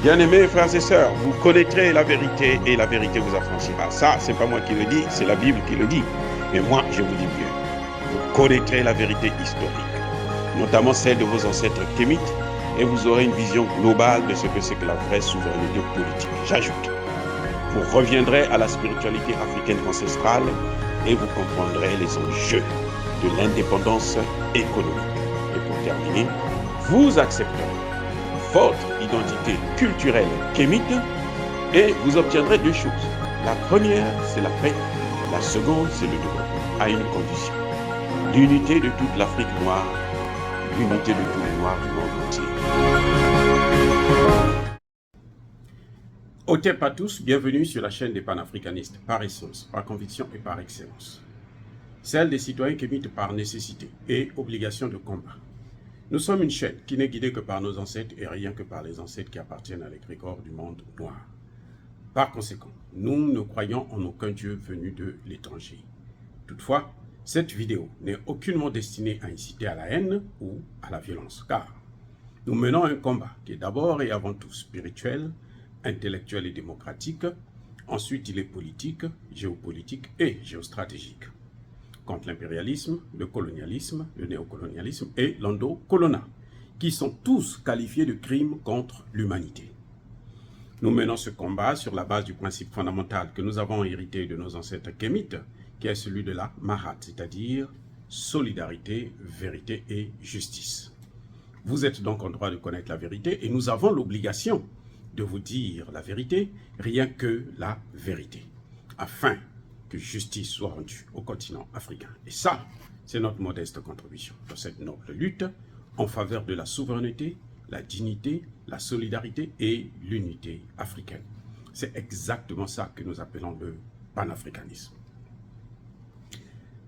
Bien-aimés frères et sœurs, vous connaîtrez la vérité et la vérité vous affranchira. Ça, c'est pas moi qui le dis, c'est la Bible qui le dit. Mais moi, je vous dis mieux. Vous connaîtrez la vérité historique, notamment celle de vos ancêtres kémites, et vous aurez une vision globale de ce que c'est que la vraie souveraineté politique. J'ajoute, vous reviendrez à la spiritualité africaine ancestrale et vous comprendrez les enjeux de l'indépendance économique. Et pour terminer, vous accepterez votre identité culturelle kémite et vous obtiendrez deux choses. La première, c'est la paix. La seconde, c'est le développement, à une condition. L'unité de toute l'Afrique noire, l'unité de tous les Noirs du monde entier. Otep à tous, bienvenue sur la chaîne des panafricanistes, par essence, par conviction et par excellence. Celle des citoyens kémites par nécessité et obligation de combat. Nous sommes une chaîne qui n'est guidée que par nos ancêtres et rien que par les ancêtres qui appartiennent à l'égrégore du monde noir. Par conséquent, nous ne croyons en aucun Dieu venu de l'étranger. Toutefois, cette vidéo n'est aucunement destinée à inciter à la haine ou à la violence, car nous menons un combat qui est d'abord et avant tout spirituel, intellectuel et démocratique. Ensuite, il est politique, géopolitique et géostratégique. Contre l'impérialisme, le colonialisme, le néocolonialisme et l'endocolonat, qui sont tous qualifiés de crimes contre l'humanité. Nous menons ce combat sur la base du principe fondamental que nous avons hérité de nos ancêtres kémites, qui est celui de la Mahat, c'est-à-dire solidarité, vérité et justice. Vous êtes donc en droit de connaître la vérité et nous avons l'obligation de vous dire la vérité, rien que la vérité, afin que justice soit rendue au continent africain. Et ça, c'est notre modeste contribution dans cette noble lutte en faveur de la souveraineté, la dignité, la solidarité et l'unité africaine. C'est exactement ça que nous appelons le panafricanisme.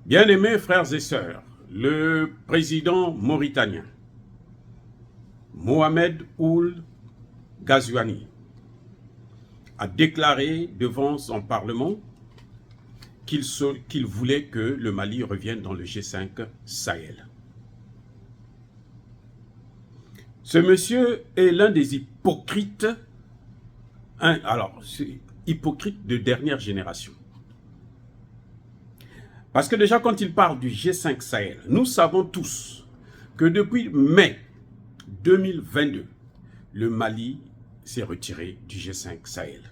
Bien-aimés frères et sœurs, le président mauritanien, Mohamed Ould Ghazouani, a déclaré devant son parlement qu'il voulait que le Mali revienne dans le G5 Sahel. Ce monsieur est l'un des hypocrites, hypocrite de dernière génération. Parce que déjà quand il parle du G5 Sahel, nous savons tous que depuis mai 2022, le Mali s'est retiré du G5 Sahel.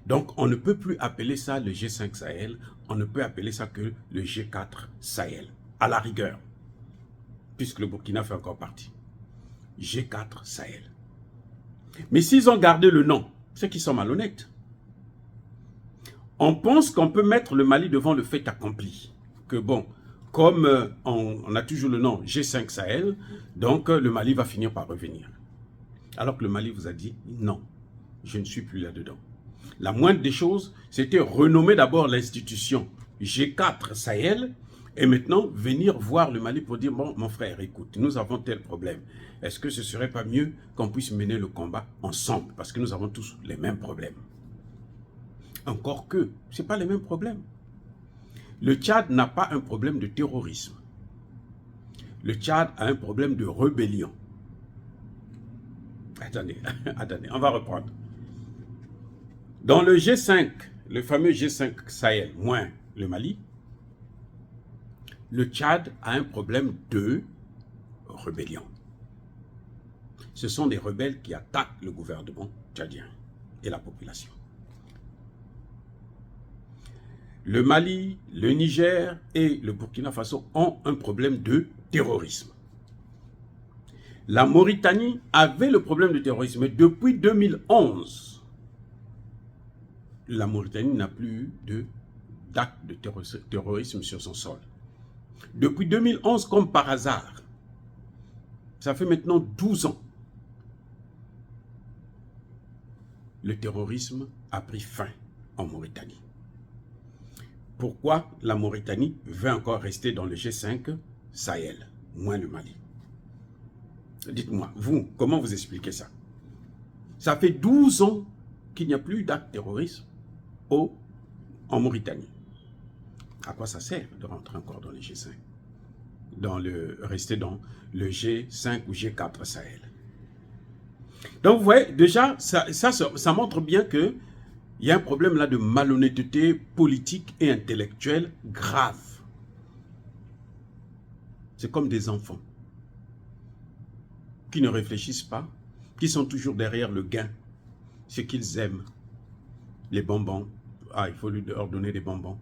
Donc, on ne peut plus appeler ça le G5 Sahel, on ne peut appeler ça que le G4 Sahel, à la rigueur, puisque le Burkina fait encore partie. G4 Sahel. Mais s'ils ont gardé le nom, c'est qu'ils sont malhonnêtes. On pense qu'on peut mettre le Mali devant le fait accompli. Que bon, comme on a toujours le nom G5 Sahel, donc le Mali va finir par revenir. Alors que le Mali vous a dit, non, je ne suis plus là-dedans. La moindre des choses, c'était renommer d'abord l'institution G4 Sahel et maintenant venir voir le Mali pour dire, bon, mon frère, écoute, nous avons tel problème. Est-ce que ce ne serait pas mieux qu'on puisse mener le combat ensemble? Parce que nous avons tous les mêmes problèmes. Encore que, ce n'est pas les mêmes problèmes. Le Tchad n'a pas un problème de terrorisme. Le Tchad a un problème de rébellion. Attendez, on va reprendre. Dans le G5, le fameux G5 Sahel, moins le Mali, le Tchad a un problème de rébellion. Ce sont des rebelles qui attaquent le gouvernement tchadien et la population. Le Mali, le Niger et le Burkina Faso ont un problème de terrorisme. La Mauritanie avait le problème de terrorisme, mais depuis 2011, la Mauritanie n'a plus eu d'acte de terrorisme sur son sol. Depuis 2011, comme par hasard, ça fait maintenant 12 ans, le terrorisme a pris fin en Mauritanie. Pourquoi la Mauritanie veut encore rester dans le G5 Sahel, moins le Mali? Dites-moi, vous, comment vous expliquez ça? Ça fait 12 ans qu'il n'y a plus d'acte terroriste en Mauritanie. À quoi ça sert de rentrer encore dans le G5? Rester dans le G5 ou G4 Sahel? Donc vous voyez, déjà, ça montre bien qu'il y a un problème là de malhonnêteté politique et intellectuelle grave. C'est comme des enfants qui ne réfléchissent pas, qui sont toujours derrière le gain, ce qu'ils aiment. Les bonbons, ah, il faut leur donner des bonbons.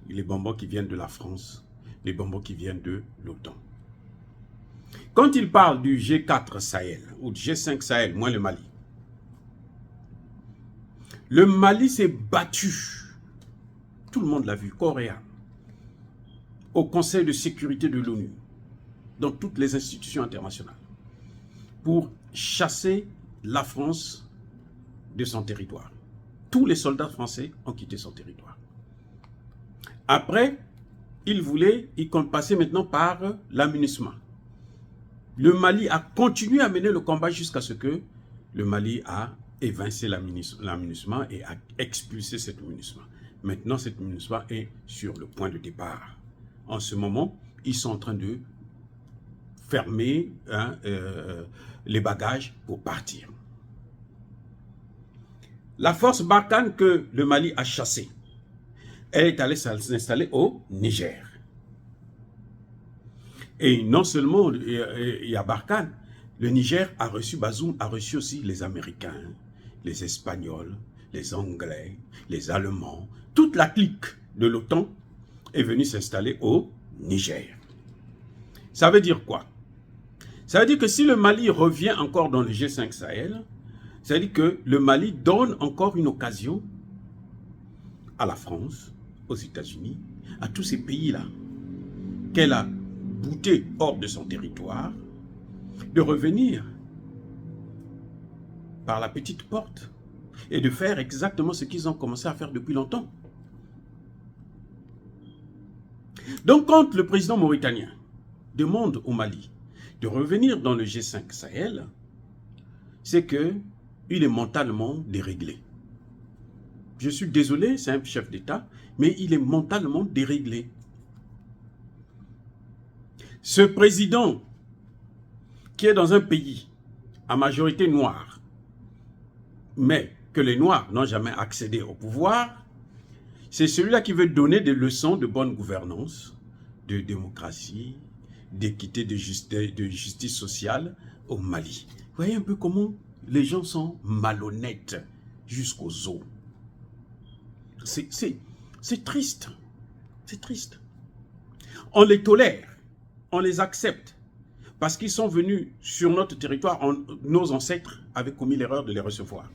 Les bonbons qui viennent de la France, les bonbons qui viennent de l'OTAN. Quand il parle du G4 Sahel, ou du G5 Sahel, moins le Mali s'est battu, tout le monde l'a vu, coréen, au Conseil de sécurité de l'ONU, dans toutes les institutions internationales, pour chasser la France de son territoire. Tous les soldats français ont quitté son territoire. Après, ils comptent passer maintenant par l'amunissement. Le Mali a continué à mener le combat jusqu'à ce que le Mali a évincé l'amunissement et a expulsé cet amunissement. Maintenant, cet amunissement est sur le point de départ. En ce moment, ils sont en train de fermer les bagages pour partir. La force Barkhane que le Mali a chassée, elle est allée s'installer au Niger. Et non seulement il y a Barkhane, le Niger a reçu, Bazoum a reçu aussi les Américains, les Espagnols, les Anglais, les Allemands. Toute la clique de l'OTAN est venue s'installer au Niger. Ça veut dire quoi? Ça veut dire que si le Mali revient encore dans le G5 Sahel, ça veut dire que le Mali donne encore une occasion à la France, aux États-Unis, à tous ces pays-là, qu'elle a bouté hors de son territoire, de revenir par la petite porte et de faire exactement ce qu'ils ont commencé à faire depuis longtemps. Donc quand le président mauritanien demande au Mali de revenir dans le G5 Sahel, c'est qu'il est mentalement déréglé. Je suis désolé, c'est un chef d'État, mais il est mentalement déréglé. Ce président qui est dans un pays à majorité noire, mais que les Noirs n'ont jamais accédé au pouvoir, c'est celui-là qui veut donner des leçons de bonne gouvernance, de démocratie, d'équité, de justice sociale au Mali. Vous voyez un peu comment les gens sont malhonnêtes jusqu'aux os. C'est triste. C'est triste. On les tolère, on les accepte, parce qu'ils sont venus sur notre territoire, nos ancêtres avaient commis l'erreur de les recevoir.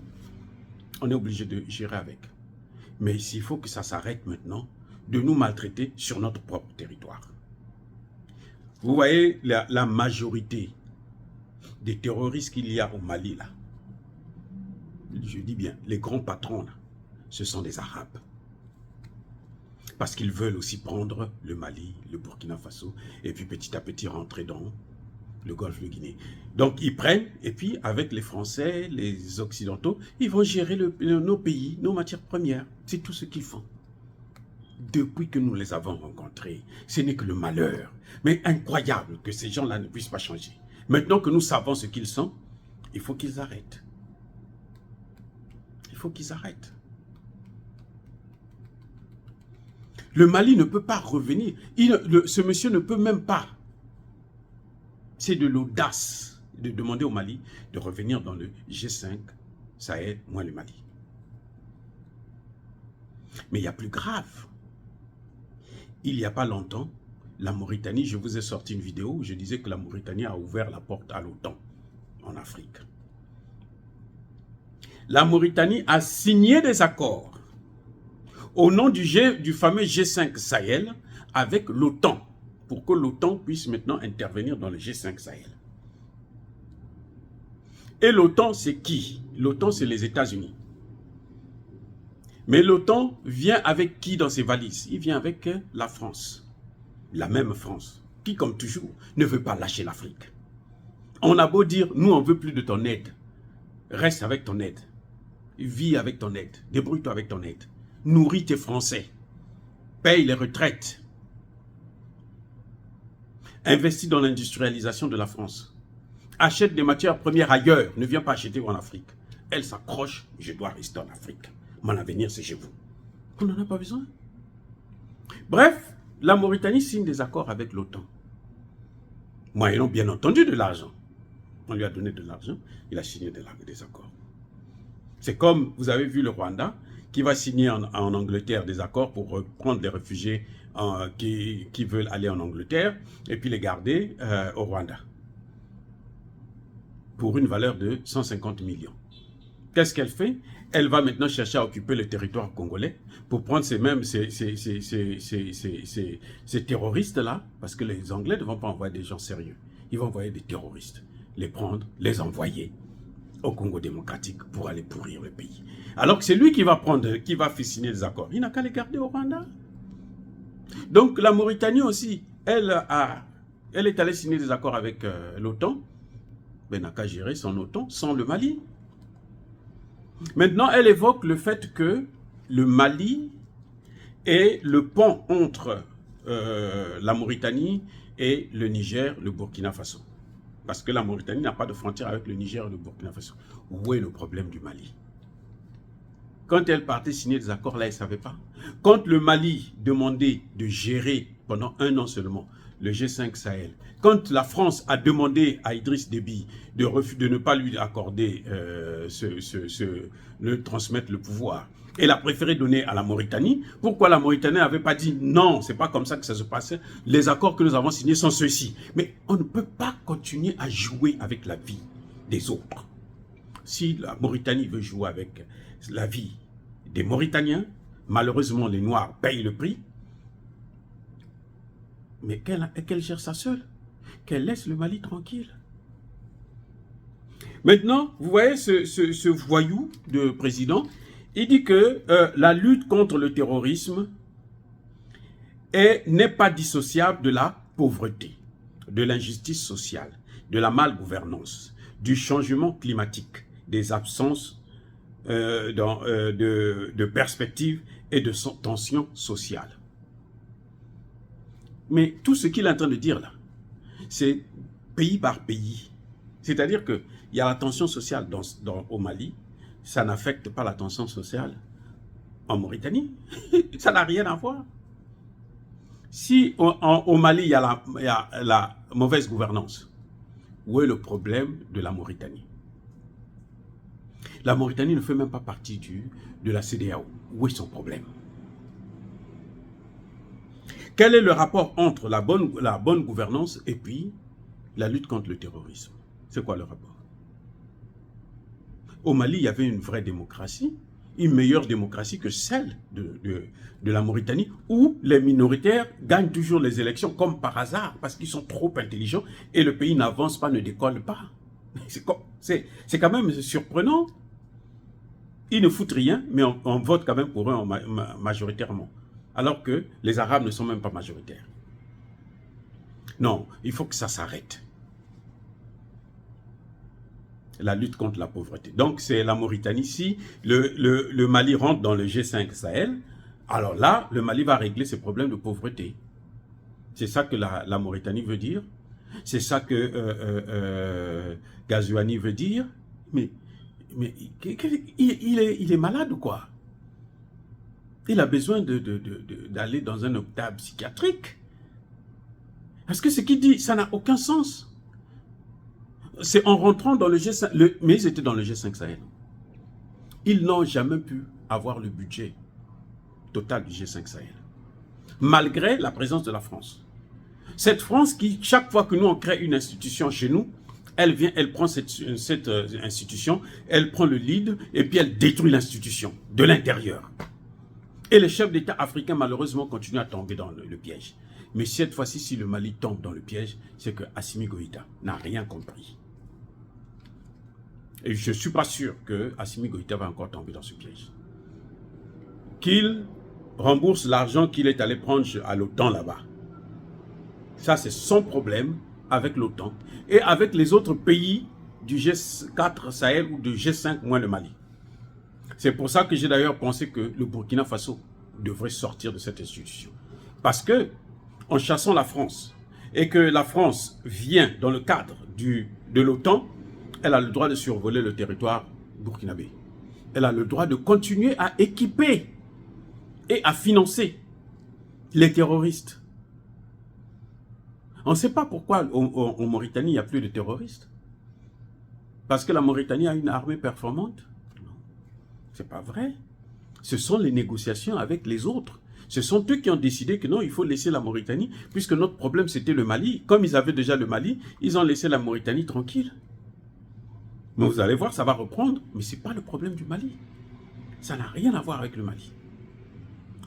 On est obligé de gérer avec. Mais il faut que ça s'arrête maintenant de nous maltraiter sur notre propre territoire. Vous voyez la majorité des terroristes qu'il y a au Mali, là. Je dis bien, les grands patrons, là, ce sont des Arabes. Parce qu'ils veulent aussi prendre le Mali, le Burkina Faso, et puis petit à petit rentrer dans le golfe de Guinée. Donc ils prennent, et puis avec les Français, les Occidentaux, ils vont gérer nos pays, nos matières premières. C'est tout ce qu'ils font. Depuis que nous les avons rencontrés, ce n'est que le malheur. Mais incroyable que ces gens-là ne puissent pas changer. Maintenant que nous savons ce qu'ils sont, il faut qu'ils arrêtent. Il faut qu'ils arrêtent. Le Mali ne peut pas revenir. Ce monsieur ne peut même pas. C'est de l'audace de demander au Mali de revenir dans le G5 Sahel, moins le Mali. Mais il y a plus grave. Il n'y a pas longtemps, la Mauritanie, je vous ai sorti une vidéo où je disais que la Mauritanie a ouvert la porte à l'OTAN en Afrique. La Mauritanie a signé des accords au nom du fameux G5 Sahel avec l'OTAN, pour que l'OTAN puisse maintenant intervenir dans le G5 Sahel. Et l'OTAN, c'est qui? L'OTAN, c'est les États-Unis. Mais l'OTAN vient avec qui dans ses valises? Il vient avec la France. La même France, qui, comme toujours, ne veut pas lâcher l'Afrique. On a beau dire, nous, on ne veut plus de ton aide. Reste avec ton aide. Vis avec ton aide. Débrouille-toi avec ton aide. Nourris tes Français. Paye les retraites. Investis dans l'industrialisation de la France. achète des matières premières ailleurs, ne vient pas acheter en Afrique. Elle s'accroche, je dois rester en Afrique. Mon avenir, c'est chez vous. On n'en a pas besoin. Bref, la Mauritanie signe des accords avec l'OTAN. Moyennant bien entendu de l'argent. On lui a donné de l'argent, il a signé des accords. C'est comme, vous avez vu le Rwanda, qui va signer en Angleterre des accords pour reprendre les réfugiés qui veulent aller en Angleterre et puis les garder au Rwanda. Pour une valeur de 150 millions. Qu'est-ce qu'elle fait? Elle va maintenant chercher à occuper le territoire congolais pour prendre ces terroristes-là, parce que les Anglais ne vont pas envoyer des gens sérieux. Ils vont envoyer des terroristes, les prendre, les envoyer au Congo démocratique pour aller pourrir le pays. Alors que c'est lui qui va faire signer des accords. Il n'a qu'à les garder au Rwanda. Donc la Mauritanie aussi, elle est allée signer des accords avec l'OTAN. Ben, n'a qu'à gérer son OTAN sans le Mali. Maintenant, elle évoque le fait que le Mali est le pont entre la Mauritanie et le Niger, le Burkina Faso. Parce que la Mauritanie n'a pas de frontière avec le Niger et le Burkina Faso. Où est le problème du Mali? Quand elle partait signer des accords, là, elle ne savait pas. Quand le Mali demandait de gérer pendant 1 an seulement le G5 Sahel, quand la France a demandé à Idriss Déby de ne pas lui accorder, ne transmettre le pouvoir, elle a préféré donner à la Mauritanie. Pourquoi la Mauritanie n'avait pas dit non, c'est pas comme ça que ça se passait. Les accords que nous avons signés sont ceux-ci. Mais on ne peut pas continuer à jouer avec la vie des autres. Si la Mauritanie veut jouer avec la vie des Mauritaniens, malheureusement les Noirs payent le prix. Mais qu'elle gère ça seule. Qu'elle laisse le Mali tranquille. Maintenant, vous voyez ce voyou de président, il dit que la lutte contre le terrorisme n'est pas dissociable de la pauvreté, de l'injustice sociale, de la malgouvernance, du changement climatique, des absences de perspectives et de tensions sociales. Mais tout ce qu'il est en train de dire là, c'est pays par pays. C'est-à-dire qu'il y a la tension sociale au Mali, ça n'affecte pas la tension sociale en Mauritanie. Ça n'a rien à voir. Si au Mali, il y a la mauvaise gouvernance, où est le problème de la Mauritanie? La Mauritanie ne fait même pas partie de la CEDEAO. Où est son problème? Quel est le rapport entre la bonne gouvernance et puis la lutte contre le terrorisme? C'est quoi le rapport? Au Mali, il y avait une vraie démocratie, une meilleure démocratie que celle de la Mauritanie, où les minoritaires gagnent toujours les élections comme par hasard, parce qu'ils sont trop intelligents et le pays n'avance pas, ne décolle pas. C'est quand même surprenant. Ils ne foutent rien, mais on vote quand même pour eux majoritairement. Alors que les Arabes ne sont même pas majoritaires. Non, il faut que ça s'arrête. La lutte contre la pauvreté. Donc, c'est la Mauritanie. Si le Mali rentre dans le G5 Sahel, alors là, le Mali va régler ses problèmes de pauvreté. C'est ça que la Mauritanie veut dire. C'est ça que Ghazouani veut dire. Mais il est malade ou quoi? Il a besoin d'aller dans un hôpital psychiatrique. Parce que ce qu'il dit, ça n'a aucun sens. C'est en rentrant dans le G5, mais ils étaient dans le G5 Sahel. Ils n'ont jamais pu avoir le budget total du G5 Sahel. Malgré la présence de la France. Cette France qui, chaque fois que nous on crée une institution chez nous, elle vient, elle prend cette institution, elle prend le lead et puis elle détruit l'institution de l'intérieur. Et les chefs d'État africains, malheureusement, continuent à tomber dans le piège. Mais cette fois-ci, si le Mali tombe dans le piège, c'est que Assimi Goïta n'a rien compris. Et je ne suis pas sûr que Assimi Goïta va encore tomber dans ce piège. Qu'il rembourse l'argent qu'il est allé prendre à l'OTAN là-bas. Ça, c'est son problème avec l'OTAN et avec les autres pays du G4 Sahel ou du G5 moins le Mali. C'est pour ça que j'ai d'ailleurs pensé que le Burkina Faso devrait sortir de cette institution. Parce que, en chassant la France, et que la France vient dans le cadre de l'OTAN, elle a le droit de survoler le territoire burkinabé. Elle a le droit de continuer à équiper et à financer les terroristes. On ne sait pas pourquoi en Mauritanie, il n'y a plus de terroristes. Parce que la Mauritanie a une armée performante? Non, ce n'est pas vrai. Ce sont les négociations avec les autres. Ce sont eux qui ont décidé que non, il faut laisser la Mauritanie, puisque notre problème c'était le Mali. Comme ils avaient déjà le Mali, ils ont laissé la Mauritanie tranquille. Mais vous allez voir, ça va reprendre, mais ce n'est pas le problème du Mali. Ça n'a rien à voir avec le Mali.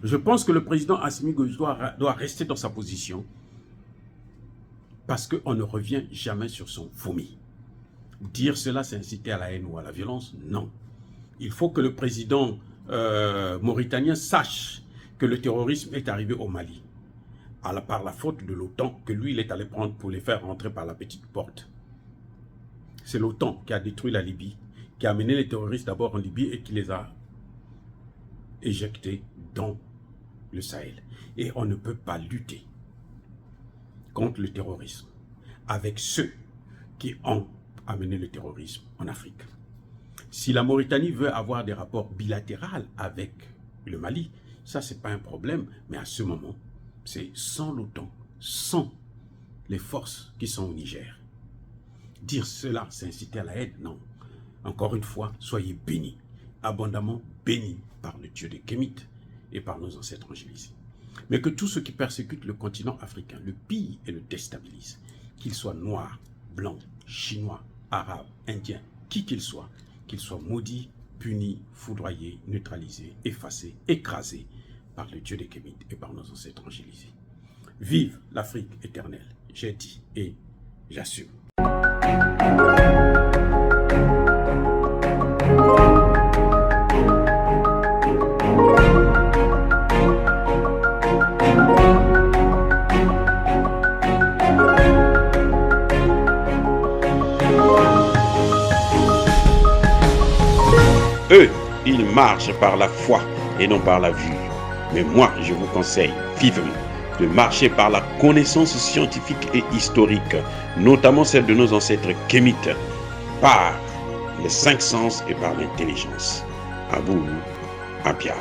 Je pense que le président Assimi Goïta doit rester dans sa position, parce qu'on ne revient jamais sur son vomi. Dire cela, c'est inciter à la haine ou à la violence? Non. Il faut que le président mauritanien sache que le terrorisme est arrivé au Mali par la faute de l'OTAN que lui, il est allé prendre pour les faire rentrer par la petite porte. C'est l'OTAN qui a détruit la Libye, qui a amené les terroristes d'abord en Libye et qui les a éjectés dans le Sahel. Et on ne peut pas lutter contre le terrorisme avec ceux qui ont amené le terrorisme en Afrique. Si la Mauritanie veut avoir des rapports bilatéraux avec le Mali, ça, ce n'est pas un problème, mais à ce moment, c'est sans l'OTAN, sans les forces qui sont au Niger. Dire cela, c'est inciter à la haine? Non. Encore une fois, soyez bénis, abondamment bénis par le Dieu des Kémites et par nos ancêtres angélisés. Mais que tous ceux qui persécutent le continent africain le pillent et le déstabilisent, qu'ils soient noirs, blancs, chinois, arabes, indiens, qui qu'ils soient maudits, punis, foudroyés, neutralisés, effacés, écrasés par le Dieu des Kémites et par nos ancêtres angélisés. Vive l'Afrique éternelle, j'ai dit et j'assume. Eux, ils marchent par la foi et non par la vue. Mais moi, je vous conseille vivement de marcher par la connaissance scientifique et historique, notamment celle de nos ancêtres kémites, par les 5 sens et par l'intelligence. À vous, Apia.